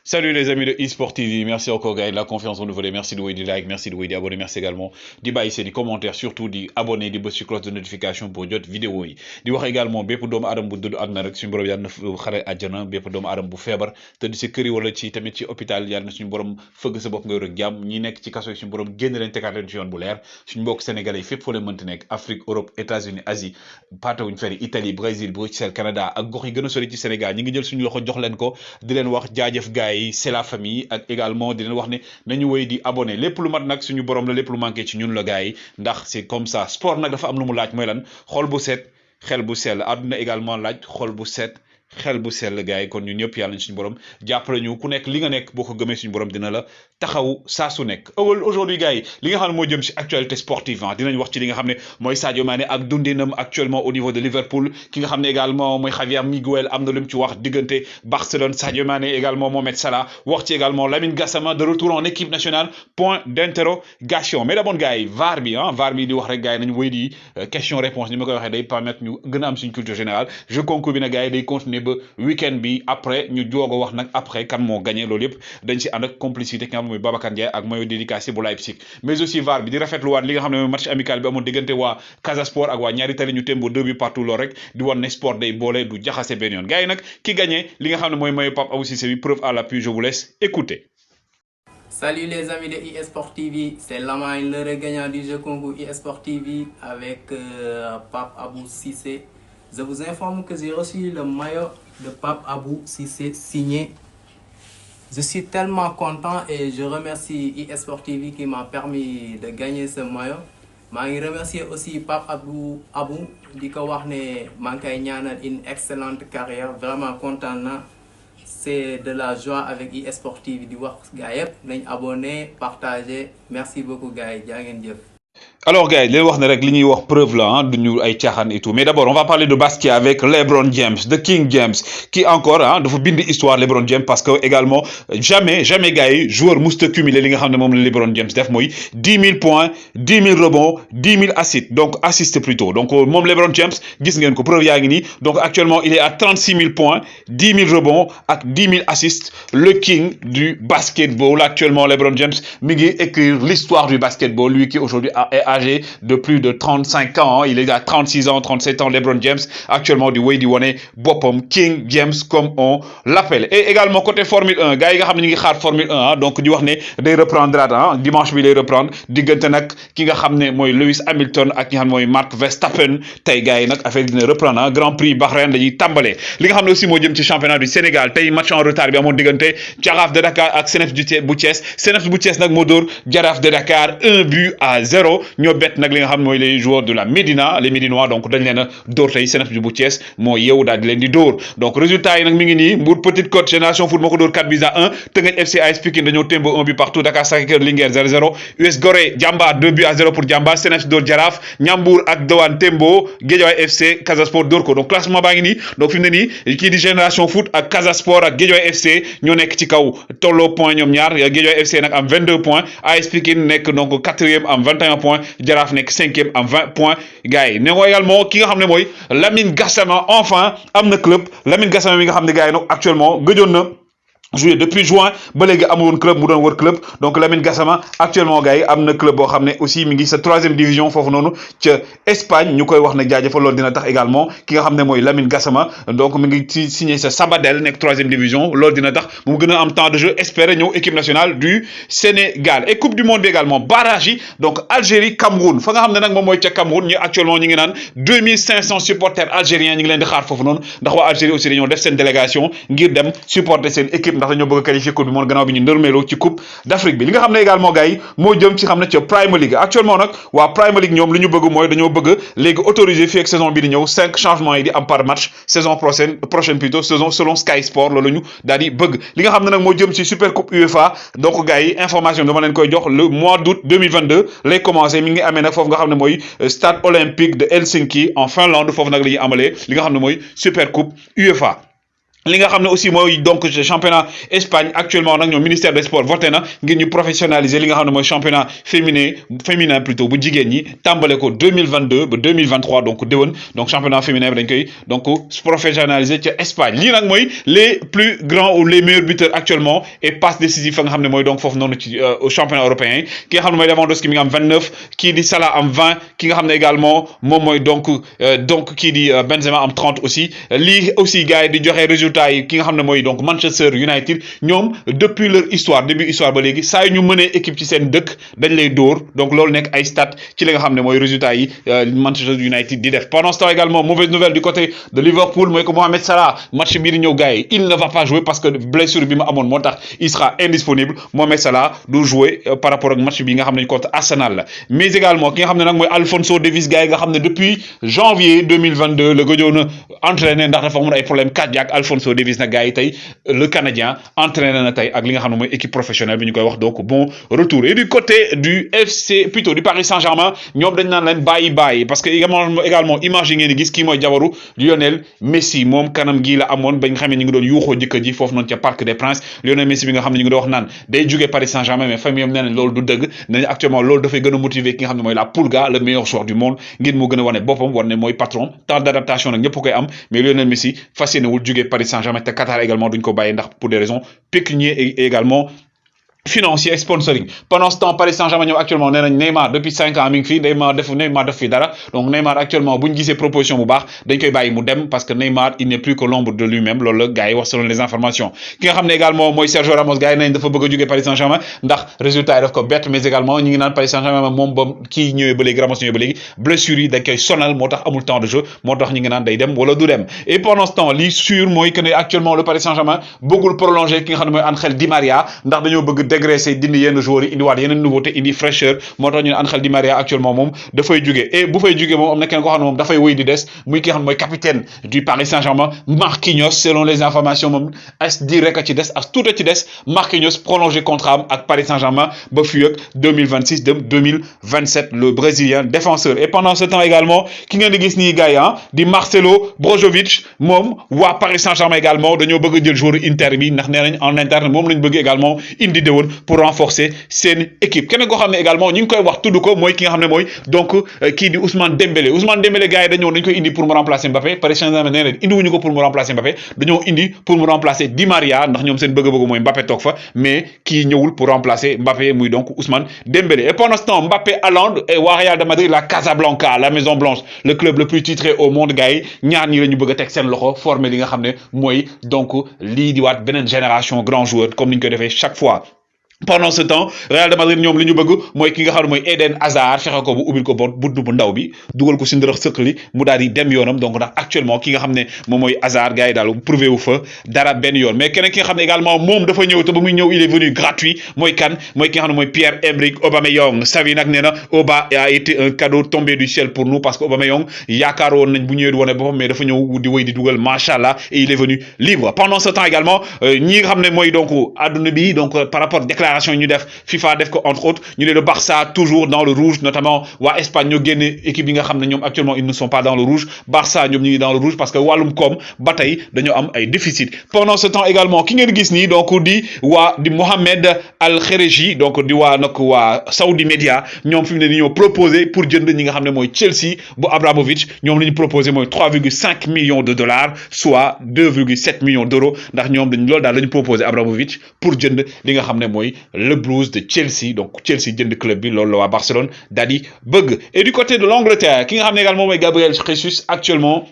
Salut les amis de eSport TV, merci encore gars de la confiance renouvelée, merci de vous like, merci de vous abonner, merci également di bàyyi seen i commentaires, surtout di abonner di bës ci cloche de notification pour jot vidéo yi di wax également bépp doomu aadama bu dëdd àdduna rek suñu borom yàlla na xare àjjana bépp doomu aadama bu feebar te di si kër yi wala ci tamit ci hôpital yàlla na suñu borom fëgg sa bopp nga yor ak jàmm ñi nekk ci kaso yi suñu borom génn leen tegaat leen ci yoon bu leer suñu mbokk sénégalais yi fépp foo leen mënti nekk Afrique, Europe, États-Unis, Asie paatawuñ feri Italie, Brésil, Bruxelles, Canada ak gox yi gën a sori ci Sénégal ñi ngi jël suñu loxo jox leen ko di leen wax jaajëf gars yi c'est la famille ak également di leen wax ne nañu wéy di abonné lépp lu mat nag suñu borom la lépp lu manqué ci ñun la gars yi ndax c'est comme ça sport nag dafa am lu mu laaj mooy lan xol bu set xel bu sell àdduna également laaj xol bu set xel bu sell gars yi kon ñun ñëpp yàlla nañ suñu borom jàppale ñu ku nekk li nga nekk boo ko gëmee suñu borom dina la taxaw saa su nekk aujourd'hui gars yi li nga xam ne moo jëm ci actualité sportive dinañ wax ci li nga xam ne mooy Sadio Mané ak dundinam actuellement au niveau de Liverpool ki nga xam ne également mooy Javier Miguel am na lu mu ci wax diggante Barcelone Sadio Mané également Mohamed Salah wax ci également Lamine Gassama de retour en équipe nationale point d'interrogation mais d'abord gars yi VAR bi di wax rek gars yi nañu wéy di question réponse ni ma koy waxee day permettre ñu gën a am suñu culture générale jeu concours bi nag gars yi day continuer ba week-end bi après ñu joog a wax nag après kan moo gagné loolu yëpp dañ si ànd ak complicité ki nga xam ne mooy Babacar Ndiaye ak maillot dédicacé bu Leipzig mais aussi VAR bi di rafetluwaat li nga xam ne mooy match amical bi amoon diggante waa Casa Sport ak waa ñaari tali ñu témbo 2 buts partout loolu rek di wan ne sport day boole du jaxase benn yoon gars yi nag ki gagné li nga xam ne mooy maillot Pape Abou Cissé bi preuve à l'appui je vous laisse écouter. Salut les amis de eSport TV, c'est Lama, le gagnant du jeu concours eSport TV avec Pape Abou Cissé. Je vous informe que j'ai reçu le maillot de Pape Abou Cissé signé. Je suis tellement content et je remercie eSport TV qui m'a permis de gagner ce maillot. Je remercie aussi Pape Abou di ko wax ne maa ngi koy ñaanal une excellente carrière, vraiment content na. C'est de la joie avec eSport TV di wax gars yëpp nañ abonné partager merci beaucoup gars yi jaa ngeen jëf. Alors gars, les wax ne rek li ñuy wax preuve là duñu ay tiaxan et tout mais d'abord on va parler de basket avec LeBron James de King James qui encore dafa bind histoire LeBron James parce que également jamais gars yi joueur musta cumuler li nga xam ne moom la LeBron James def mooy 10 000 points 10 000 rebonds 10 000 assists donc assist plutôt donc moom LeBron James gis ngeen ko preuve yaa ngi nii donc actuellement il est à 36 000 points 10 000 rebonds ak 10 000 assists le king du basketball actuellement LeBron James mi ngi écrire l'histoire du basketball lui qui aujourd'hui est âgé de plus de 35 ans, il est à 36 ans, 37 ans, LeBron James, actuellement du way di wane boppam King James comme on l'appelle. Et également côté Formule 1, gars yi nga xam ne ñu ngi xaar Formule 1 donc di wax ne day reprendre dimanche bi lay reprendre diggante nag ki nga xam ne mooy Lewis Hamilton ak ki nga xam ne mooy Max Verstappen tey gars yi nag affaire dina reprendre Grand Prix Bahreïn dañuy tàmbalee li nga xam ne aussi moo jëm ci championnat du Sénégal tey match en retard bi amoon diggante Jaraaf de Dakar ak Seneps bu Thiès Seneps bu Thiès nag moo dóor Jaraaf de Dakar 1-0 ñoo bett nag li nga xam mooy les joueurs de la Médina les Médinois donc dañ leen a dóor tey Seneps bu Thiès moo yeewu daal di leen di dóor donc résultat yi nag mi ngi nii Mbour Petite Côte Génération Foot moo ko dóor 4-1 Teungueth FC AS Pikine dañoo témbo 1 but partout Dakar Sacré-Cœur Linguère 0-0 US Gorée Diamba 2-0 pour Diamba Seneps dóor Jaraaf Ñambour ak Douane témbo Guédiawaye FC Casa Sport dóor ko donc classement baa ngi nii donc fi mu ne nii kii di Génération Foot ak Casa Sport ak Guédiawaye FC ñoo nekk ci kaw tolloo point ñoom ñaar Guédiawaye FC nag am 22 points AS Pikine nekk donc 4e am 21 points Jaraaf nekk 5e am 20 points gars yi ne ko également ki nga xam ne mooy Lamine Gassama enfin am na club Lamine Gassama mi nga xam ne gars yi nag actuellement gëjoon na joué depuis juin ba léegi amul woon club mu doon wër club donc Lamine Gassama actuellement gars yi am na club boo xam ne aussi mi ngi sa 3e division foofu noonu ca Espagne ñu koy wax ne jaajëfal loolu dina tax également ki nga xam ne mooy Lamine Gassama donc mi ngi ci signé sa Sabadell nekk 3e division loolu dina tax mu gën a am temps de jeu espérer ñëw équipe nationale du Sénégal et coupe du monde bi également barrage yi donc Algérie Cameroun fa nga xam ne nag moom mooy ca Cameroun ñi actuellement ñi ngi naan 2500 supporters algériens ñi ngi leen di xaar foofu noonu ndax waa Algérie aussi dañoo def seen délégation ngir dem supporter seen équipe ndax dañoo bëgg a qualifier coupe du monde gannaaw bi ñu ndërmeeloo ci coupe d'Afrique bi li nga xam ne également gars yi moo jëm ci xam ne ca Premier League actuellement nag waa Premier League ñoom li ñu bëgg mooy dañoo bëgg léegi autoriser fii ak saison bi di ñëw 5 changements yi di am par match saison prochaine plutôt saison selon Sky Sport loolu ñu daal di bëgg li nga xam ne nag moo jëm ci super coupe UEFA donc gars yi information dama leen koy jox le mois d'août 2022 lay commencé mi ngi amee nag foofu nga xam ne mooy stade olympique de Helsinki en Finlande foofu nag la ñuy amalee li nga xam ne mooy super coupe UEFA li nga xam aussi mooy donc championnat Espagne actuellement nag ñoom ministère des sports voté na ngir ñu professionnaliser li nga xam ne mooy championnat féminin plutôt bu jigéen ñi tàmbale ko 2022 ba 2023 donc déwén donc championnat féminin bi dañ koy donc professionnaliser ca Espagne lii nag mooy les plus grands ou les meilleurs buteurs actuellement et passe décisive fa nga xam ne mooy donc foofu noonu ci au championnat européen ki nga xam ne mooy Lewandowski mi ngi am 29 kii di Salah am 20 ki nga xam ne également moom mooy donc kii di Benzema am 30 aussi lii aussi gars yi di joxe résultat ki nga xam ne donc Manchester United ñoom depuis leur histoire début histoire ba léegi saa yu ñu mënee équipe ci seen dëkk dañ lay dóor donc loolu nekk ay stats ci li nga xam ne mooy résultat yi Manchester United di def pendant ce temps également mauvaise nouvelle du côté de Liverpool mooy que Mohamed Salah match bii di ñëw gars yi il ne va pas jouer parce que blessure bi ma amoon moo tax il sera indisponible Mohamed Salah du jouer par rapport ak match bi nga xam ne contre Arsenal la mais également ki nga xam ne nag mooy Alphonso Davies gars yi nga xam ne depuis janvier 2022 le gëjoon a entraîné ndax dafa amoon ay problème cardiaque Alphonso Davies nag gars yi tey le Canadien entraîné na tey ak li nga xam ne mooy équipe professionnelle bi ñu koy wax donc bon retour et du côté du FC plutôt du Paris Saint-Germain ñoom dañ naan leen bàyyi parce que également image yi ngeen di gis kii mooy jabaru Lionel Messi moom kanam gii la amoon ba nga xam ne ñu ngi doon yuuxoo jëkkër ji foofu noonu ca Parc des Princes Lionel Messi bi nga xam ne ñu ngi doon wax naan day jógee Paris Saint-Germain mais famille am nee nañ loolu du dëgg nañ actuellement loolu dafay gën a motiver ki nga xam ne mooy la Pulga le meilleur joueur du monde ngir mu gën a wane boppam war ne mooy patron temps d'adaptation nag ñëpp koy am mais Lionel Messi fas yéene wul jógee Paris Saint-Germain te Qatar également duñ ko bàyyi ndax pour des raisons pécuniaires et également financier sponsoring pendant ce temps Paris Saint-Germain actuellement nee nañ Neymar depuis 5 ans mi ngi fi Neymar def fi dara donc Neymar actuellement bu ñu gisee proposition bu baax dañ koy bàyyi mu dem parce que Neymar il n'est plus que l'ombre de lui-même loolu la gars yi wax selon les informations ki nga xam ne également mooy Sergio Ramos gars yi nañ dafa bëgg a jógee Paris Saint-Germain ndax résultat yi daf ko bett mais également ñi ngi naan Paris Saint-Germain moom ba kii ñëwee ba léegi Ramos ñëwee ba léegi blessure yi dañ koy sonal moo tax amul temps de jeu moo tax ñi ngi naan day dem wala du dem et pendant ce temps li sûr mooy que ne actuellement le Paris Saint-Germain bëggul prolonger ki nga xam ne mooy Angel Di Maria ndax dañoo bëgg dégraisser dindi yenn joueurs yi indiwaat yeneen nouveauté indi fraîcheur moo tax ñu ne Angel Di Maria actuellement moom dafay jóge et bu fay jóge moom am na kenn koo xam ne moom dafay wéy di des muy ki nga xam ne mooy capitaine du Paris Saint-Germain Marquinhos selon les informations moom as di rek a ci des as tout a ci des Marquinhos prolongé contrat am ak Paris Saint-Germain ba fii ak 2026 2027 le Brésilien défenseur et pendant ce temps également ki ngeen di gis nii gars yi di Marcelo Brozovic moom waa Paris Saint-Germain également dañoo bëgg a jël joueur Inter bi ndax nee nañ en interne moom lañ bëgg également indi déwoon pour renforcer seen équipe keneen koo xam ne également ñu ngi koy wax tudd ko mooy ki nga xam ne mooy donc kii di Ousmane Dembélé gars yi dañ koy indi pour mu remplacer Mbappé Paris Saint-Germain nee leen indiwuñu ko pour mu remplacer Mbappé dañoo indi pour mu remplacer Di Maria ndax ñoom seen bëgg-bëgg mooy Mbappé toog fa mais kii ñëwul pour remplacer Mbappé muy donc Ousmane Dembélé et pendant ce temps Mbappé Haaland et waa Real de Madrid la Casablanca la Maison Blanche le club le plus titré au monde gars yi ñaar ñi la ñu bëgg a teg seen loxo former li nga xam ne mooy donc lii di waat beneen génération grand joueur comme ni ñu ko defee chaque fois. Pendant ce temps Real de Madrid ñoom li ñu bëgg mooy ki nga xam ne mooy Eden Hazard fexe ko bu ubbil ko buntu bu ndaw bi dugal ko si ndërëx sëqali mu daal di dem yoonam donc ndax actuellement ki nga xam ne moom mooy Hazard gars yi daal prouvé wu fa dara benn yoon mais keneen ki nga xam ne également moom dafa ñëw te ba muy ñëw il est venu gratuit mooy kan mooy ki nga xam ne mooy Pierre-Emerick Aubameyang Xavi nag nee na Oba a été un cadeau tombé du ciel pour nous parce que Aubameyang yaakaar woon nañ bu ñëwee di wane boppam mais dafa ñëw di wéy di dugal machallah et il est venu libre pendant ce temps également ñi nga xam ne mooy donc àdduna bi donc par rapport déclaration ñu def FIFA def ko entre autres ñu ne le Barça toujours dans le rouge notamment waa Espagne ñoo génne équipe yi nga xam ne ñoom actuellement ils ne sont pas dans le rouge Barça ñoom ñu ngi dans le rouge parce que wàllum koom ba tey dañoo am ay déficit pendant ce temps également ki ngeen gis nii donc di Mohamed Al Khereji donc di waa Saudi Media ñoom fi mu ne nii ñoo proposé pour jënd ñi nga xam ne mooy Chelsea bu Abramovich ñoom li ñu proposé mooy 3,5 millions de dollars soit 2,7 millions d'euros ndax ñoom dañ loolu daal la ñu proposé Abramovich pour jënd li nga xam ne mooy le Blues de Chelsea donc Chelsea jënd club bi loolu la waa Barcelone daal di bëgg et du côté de l'Angleterre ki nga xam ne également mooy Gabriel Jesus actuellement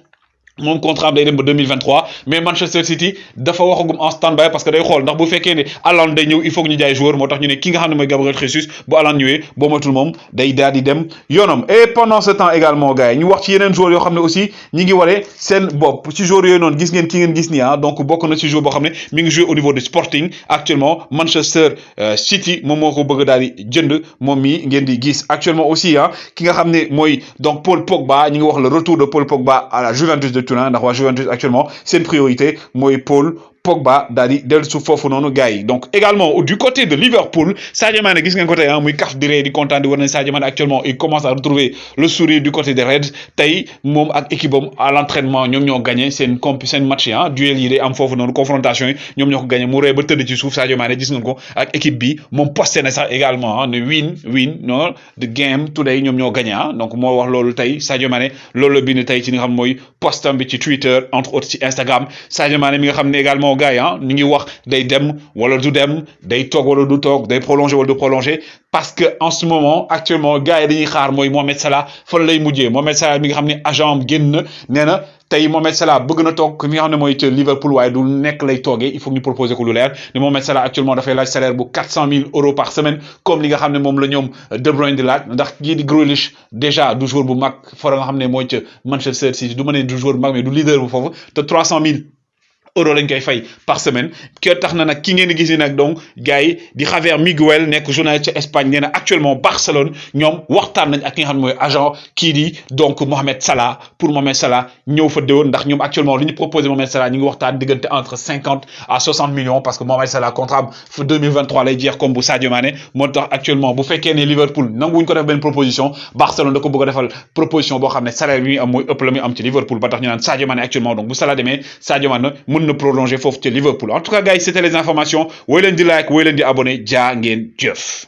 mon contrat day dem ba 2023 mais Manchester City dafa waxagum en stand-by parce que day xool ndax bu fekkee ne Haaland day ñëw il faut que ñu jaay joueur moo tax ñu ne ki nga xam ne mooy Gabriel Jesus bu Haaland ñëwee boo matul moom day daal di dem yoonam et pendant ce temps également gars yi ñu wax ci yeneen joueurs yoo xam ne aussi ñi ngi waree seen bopp ci joueurs yooyu noonu gis ngeen ki ngeen gis nii donc bokk na ci joueur boo xam ne mi ngi jouer au niveau de Sporting actuellement Manchester City moom moo ko bëgg daal di jënd moom mii ngeen di gis actuellement aussi ki nga xam ne mooy donc Paul Pogba ñi ngi wax le retour de Paul Pogba à la Juventus de Turin ndax waa Juventus actuellement seen priorité mooy Paul Pogba daal di dellu su foofu noonu gars yi donc également du côté de Liverpool Sadio Mané gis ngeen ko tey muy kaf di ree di kontaan di war nañ Sadio Mané actuellement il commence à retrouver le sourire du côté des Reds tey moom ak équipe am à l'entraînement ñoom ñoo gagné seen match yi duel yi day am foofu noonu confrontation yi ñoom ñoo ko gagné mu ree ba tëdd ci suuf Sadio Mané gis ngeen ko ak équipe bi moom posté na sax également ne win non the game today ñoom ñoo gagné donc moo wax loolu tey Sadio Mané loolu la bind tey ci li nga xam mooy postam bi ci Twitter entre autres ci Instagram Sadio Mané mi nga xam ne également gars yi ñu ngi wax day dem wala du dem day toog wala du toog day prolonger wala du prolonger parce que en ce moment actuellement gars yi dañuy xaar mooy Mohamed Salah fan lay mujjee Mohamed Salah mi nga xam ne agent am génn na nee na tey Mohamed Salah bëgg na toog mi nga xam ne mooy ca Liverpool waaye du nekk lay toogee il faut que ñu proposer ko lu leer ne Mohamed Salah actuellement dafay laaj salaire bu 400 000 € par semaine comme li nga xam ne moom la ñoom De Bruyne di laaj ndax kii di Grealish déjà du joueur bu mag fora nga xam ne mooy ca Manchester City du ma ne du joueur bu mag mais du leader bu foofu te 300 000 € lañ koy fay par semaine ki tax na nag ki ngeen di gis ni nag donc gars yi di Javier Miguel nekk journaliste ca Espagne nee na actuellement Barcelone ñoom waxtaan nañ ak ki nga xam ne mooy agent kii di donc Mohamed Salah pour Mohamed Salah ñëw fa déwoon ndax ñoom actuellement li ñu proposé Mohamed Salah ñu ngi waxtaan diggante entre 50 à 60 millions parce que Mohamed Salah contrat fa 2023 lay jeex comme bu Sadio Mané moo tax actuellement bu fekkee ne Liverpool nanguwuñ ko def benn proposition Barcelone da ko bëgg a defal proposition boo xam ne salaire bi muy am mooy ëpp la muy am ci Liverpool ba tax ñu naan Sadio Mané actuellement donc bu Salah demee Sadio Mané ne prolonger foofu ci Liverpool en tout cas gars yi c'était les informations woy leen di like woy leen di abonné jaa ngeen jëf